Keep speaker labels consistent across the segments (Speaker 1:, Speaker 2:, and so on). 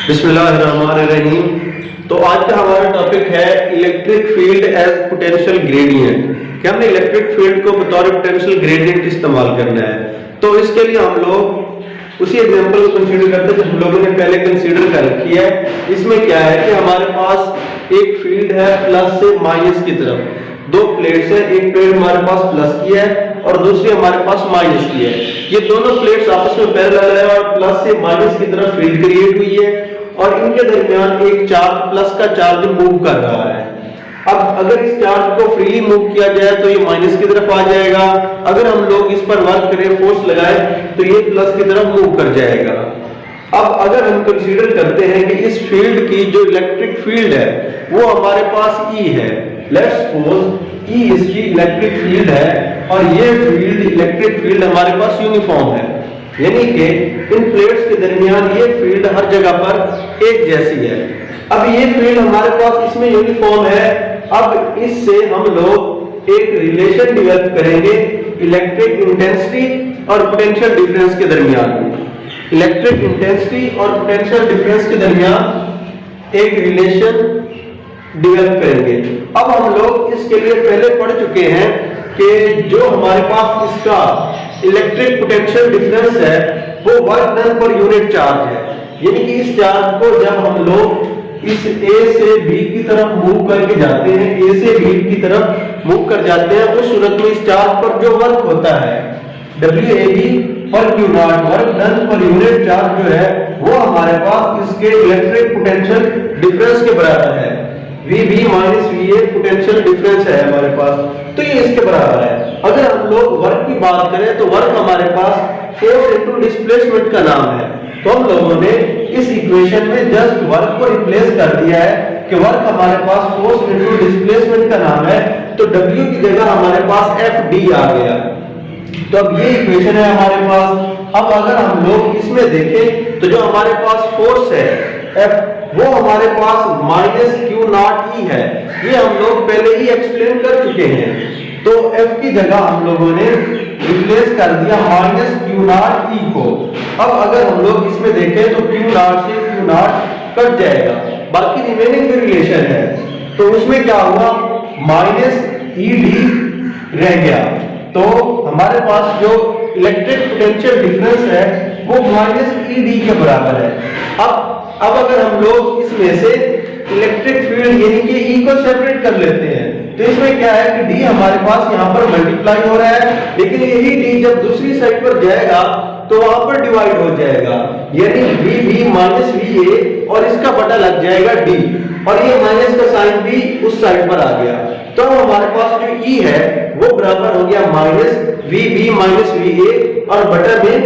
Speaker 1: बिस्मिल्लाहिर्रहमानिर्रहीम। तो आज का हमारा टॉपिक है electric field as potential gradient कि हमने इलेक्ट्रिक फील्ड को बतौर पोटेंशियल ग्रेडियंट इस्तेमाल करना है। तो इसके लिए हम लोग उसी एग्जांपल को कंसीडर करते हैं जो हम लोगों ने पहले कंसीडर कर रखी है। इसमें क्या है कि हमारे पास एक फील्ड है प्लस से माइनस की तरफ, दो प्लेट्स है, एक प्लेट हमारे पास प्लस की है और दूसरी हमारे पास माइनस की है। ये दोनों प्लेट्स आपस में पैरेलल है और प्लस से माइनस की तरफ फील्ड क्रिएट हुई है और इनके दरमियान एक चार्ज प्लस का चार्ज मूव कर रहा है। अब अगर इस चार्ज को फ्रीली मूव किया जाए तो ये माइनस की तरफ आ जाएगा, अगर हम लोग इस पर वर्क करें, फोर्स लगाएं तो ये प्लस की तरफ मूव कर जाएगा। अब अगर हम कंसीडर करते हैं कि इस फील्ड की जो इलेक्ट्रिक फील्ड है वो हमारे पास E है, लेट्स सपोज E इसकी इलेक्ट्रिक फील्ड है और ये फील्ड इलेक्ट्रिक फील्ड हमारे पास यूनिफॉर्म है, यानी कि इन प्लेट्स के दरमियान ये फील्ड हर जगह पर एक जैसी है। अब ये फील्ड हमारे पास इसमें यूनिफॉर्म है। अब इससे हम लोग एक रिलेशन डेवलप करेंगे इलेक्ट्रिक इंटेंसिटी और पोटेंशियल डिफरेंस के दरमियान। इलेक्ट्रिक इंटेंसिटी और पोटेंशियल डिफरेंस के दरमियान एक रिलेशन डेवलप करेंगे। अब हम लोग इसके लिए पहले पढ़ चुके हैं कि जो हमारे पास इसका इलेक्ट्रिक पोटेंशियल डिफरेंस है वो work done per unit charge है, यानी कि इस चार्ज को जब हम लोग इस A से B की तरफ मूव करके जाते हैं, A से B की तरफ मूव कर जाते हैं, उस सूरत में इस चार्ज पर जो वर्क होता है WAB पर Q not, work done per unit charge जो है वो हमारे पास इसके इलेक्ट्रिक पोटेंशियल डिफरेंस के बराबर है। VB minus VA potential difference है हमारे पास, तो ये इसके बराबर है। अगर हम लोग वर्क की बात करें तो वर्क हमारे पास फोर्स इनटू डिस्प्लेसमेंट का नाम है, तो हम लोगों ने इस इक्वेशन में जस्ट वर्क को रिप्लेस कर दिया है कि वर्क हमारे पास फोर्स इनटू डिस्प्लेसमेंट का नाम है, तो W की जगह हमारे पास FD आ गया। तो अब ये इक्वेशन है हमारे पास। अब अगर हम लोग इसमें देखें तो जो हमारे पास फोर्स है F वो हमारे पास माइनस Q नॉट E है, ये हम लोग पहले ही एक्सप्लेन कर चुके हैं। तो F की जगह हम लोगों ने रिप्लेस कर दिया माइनस Q नॉट E को। अब अगर हम लोग इसमें देखें तो Q नॉट से Q नॉट कट जाएगा, बाकी रिमेनिंग जो रिलेशन है तो उसमें क्या हुआ, माइनस ED रह गया। तो हमारे पास जो इलेक्ट्रिक पोटेंशियल डिफरेंस है वो माइनस ED के बराबर है। अब अगर हम लोग इसमें से इलेक्ट्रिक फील्ड यानी कि E को सेपरेट कर लेते हैं तो इसमें क्या है कि D हमारे पास यहाँ पर मल्टीप्लाई हो रहा है, लेकिन यही D जब दूसरी साइड पर जाएगा तो वहां पर डिवाइड हो जाएगा, यानी VB माइनस VA और इसका बटा लग जाएगा D और ये माइनस का साइन भी उस साइड पर आ गया। तो हमारे पास जो E है वो बराबर हो गया माइनस VB माइनस VA और बटा में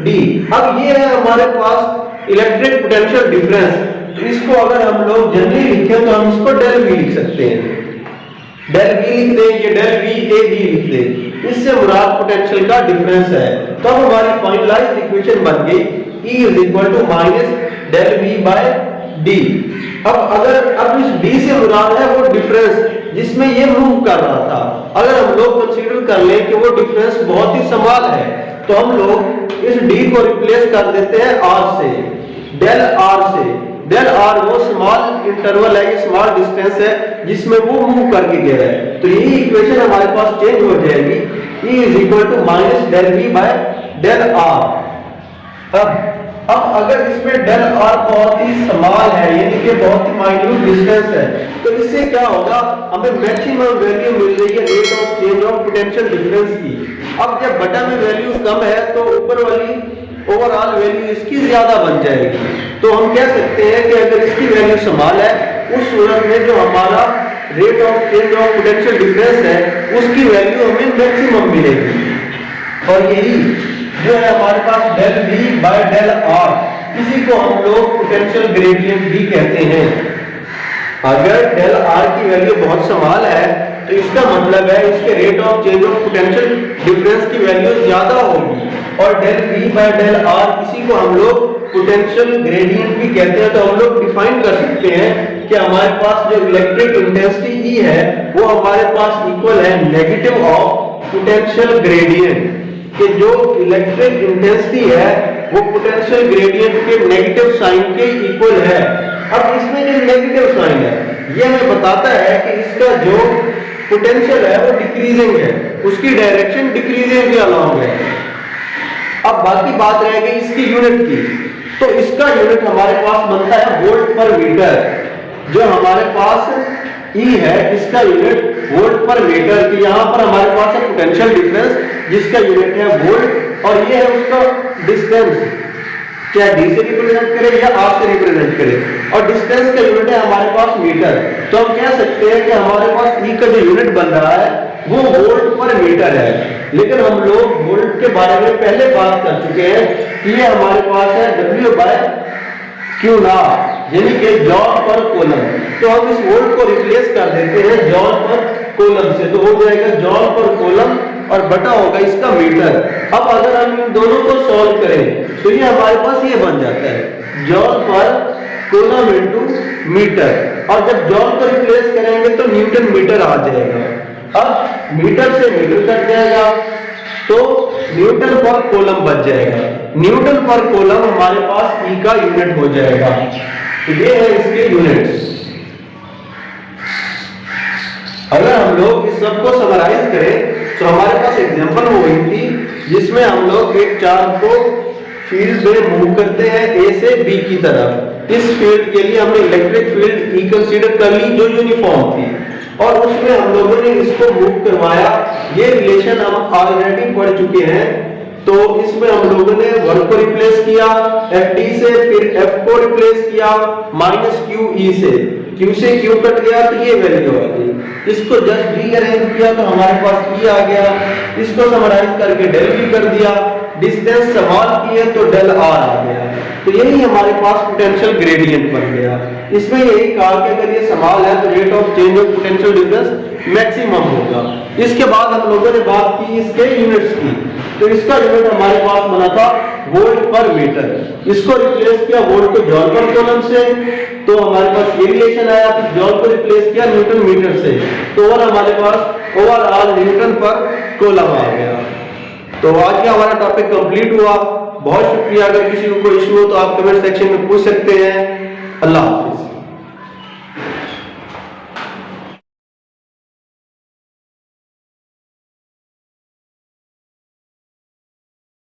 Speaker 1: D। अब ये है हमारे पास इलेक्ट्रिक पोटेंशियल डिफरेंस। तो इसको अगर हम लोग जनरली लिखें तो हम इसको डेल V लिख सकते हैं, डेल V लिख दें, ये डेल VAB लिख दें, इससे मुराद पोटेंशियल का डिफरेंस है। तो अब हमारी फाइनलाइज्ड इक्वेशन बन गई E is equal to minus del V by D। अब इस D से मुराद है वो डिफरेंस जिसमें ये मूव कर रहा था। अगर हम लोग कंसीडर कर लें कि वो डिफरेंस बहुत ही स्मॉल है तो हम लोग इस D को रिप्लेस कर देते हैं R से, डेल R से। डेल R वो स्मॉल इंटरवल है, स्मॉल डिस्टेंस है जिसमें वो मूव करके गया है, तो यही इक्वेशन हमारे पास चेंज हो जाएगी, E is equal to minus del V by del R। अब अगर इसमें डेल R बहुत ही स्मॉल है यानी कि बहुत ही माइन्यूट डिस्टेंस है तो इससे क्या होगा, हमें मैक्सिमम वैल्यू मिल रही है rate of change of potential difference की। अब जब बटा में वैल्यू कम है तो ऊपर वाली ओवरऑल वैल्यू इसकी ज्यादा बन जाएगी। तो हम कह सकते हैं कि अगर इसकी वैल्यू स्मॉल है उस सूरत में जो हमारा rate of change of potential difference है उसकी वैल्यू हमें मैक्सिमम मिलेगी। और यही जो है हमारे पास Dell V by del R, इसी को हम लोग पोटेंशियल ग्रेडियंट भी कहते हैं। अगर डेल R की वैल्यू बहुत स्मॉल है तो इसका मतलब है इसके rate of change of potential difference की वैल्यू ज्यादा होगी, और del V by del R इसी को हम लोग पोटेंशियल ग्रेडियंट भी कहते हैं। तो हम लोग डिफाइन कर सकते हैं कि हमारे पास जो इलेक्ट्रिक इंटेंसिटी E है वो हमारे पास इक्वल है नेगेटिव ऑफ पोटेंशियल ग्रेडियंट, कि जो इलेक्ट्रिक इंटेंसिटी है वो पोटेंशियल ग्रेडियंट के नेगेटिव साइन के इक्वल है। अब इसमें जो नेगेटिव साइन है ये हमें बताता है कि इसका जो पोटेंशियल है वो डिक्रीजिंग है, उसकी डायरेक्शन डिक्रीजिंग के अलाउंग है। अब बाकी बात रह गई इसकी यूनिट की, तो इसका यूनिट हमारे पास बनता है वोल्ट पर मीटर। जो हमारे पास E है इसका यूनिट वोल्ट पर मीटर की, यहाँ पर हमारे पास है पोटेंशियल डिफरेंस जिसका यूनिट है वोल्ट, और ये है उसका डिस्टेंस, क्या डी से रिप्रेजेंट करे या आर से रिप्रेजेंट करे, और डिस्टेंस का यूनिट है हमारे पास मीटर। तो हम कह सकते हैं कि हमारे पास E का जो यूनिट बन रहा है वो वोल्ट पर मीटर है। लेकिन हम लोग वोल्ट के बारे में पहले बात कर चुके हैं कि ये हमारे पास है W/Q0 यानी कि जॉल पर कूलम। तो हम इस वोल्ट को रिप्लेस कर देते हैं जॉल पर कूलम से, तो हो जाएगा जॉल पर कूलम और बटा होगा इसका मीटर। अब अगर हम इन दोनों को सॉल्व करें तो ये हमारे पास ये बन जाता है जॉल पर कूलम इनटू मीटर, और जब जॉल को रिप्लेस करेंगे तो न्यूटन मीटर आ जाएगा। अब मीटर से मीटर कट जाएगा तो न्यूटन पर कूलम बच जाएगा। न्यूटन पर कूलम हमारे पास E का यूनिट हो जाएगा। तो ये है इसके यूनिट्स। अगर हम लोग इस सब को समराइज करें तो हमारे पास एग्जांपल हो गई थी जिसमें हम लोग एक चार्ज को फील्ड में मूव करते हैं A से B की तरफ। इस फील्ड के लिए हमने इलेक्ट्रिक फील्ड E कंसीडर कर ली जो यूनिफॉर्म थी, और उसमें हम लोगों ने इसको मूव करवाया। ये रिलेशन हम ऑलरेडी पढ़ चुके हैं। तो इसमें हम लोगों ने वर्क को रिप्लेस किया Fd से, फिर F को रिप्लेस किया -QE से, Q से Q कट गया तो ये वैल्यू आ गई। इसको जस्ट रीअरेंज किया तो हमारे पास E आ गया। इसको समराइज करके डेल भी कर दिया, डिस्टेंस सॉल्व किए तो डेल R आ गया। तो यही हमारे पास पोटेंशियल ग्रेडियंट बन गया। इसमें यही कहा कि अगर ये सवाल है तो rate of change of potential difference maximum होगा। इसके बाद हम लोगों ने बात की इसके यूनिट्स की, तो इसका यूनिट हमारे पास बना था वोल्ट पर मीटर। इसको रिप्लेस किया वोल्ट को जॉल पर कूलम से, तो हमारे पास ये रिलेशन आया। फिर जॉल को रिप्लेस किया न्यूटन मीटर से, तो और हमारे पास ओवरऑल न्यूटन पर कूलम आ गया। तो आज का हमारा टॉपिक कंप्लीट हुआ। बहुत शुक्रिया। अगर किसी को कोई इशू हो तो आप कमेंट सेक्शन में पूछ सकते हैं। अल्लाह हाफिज।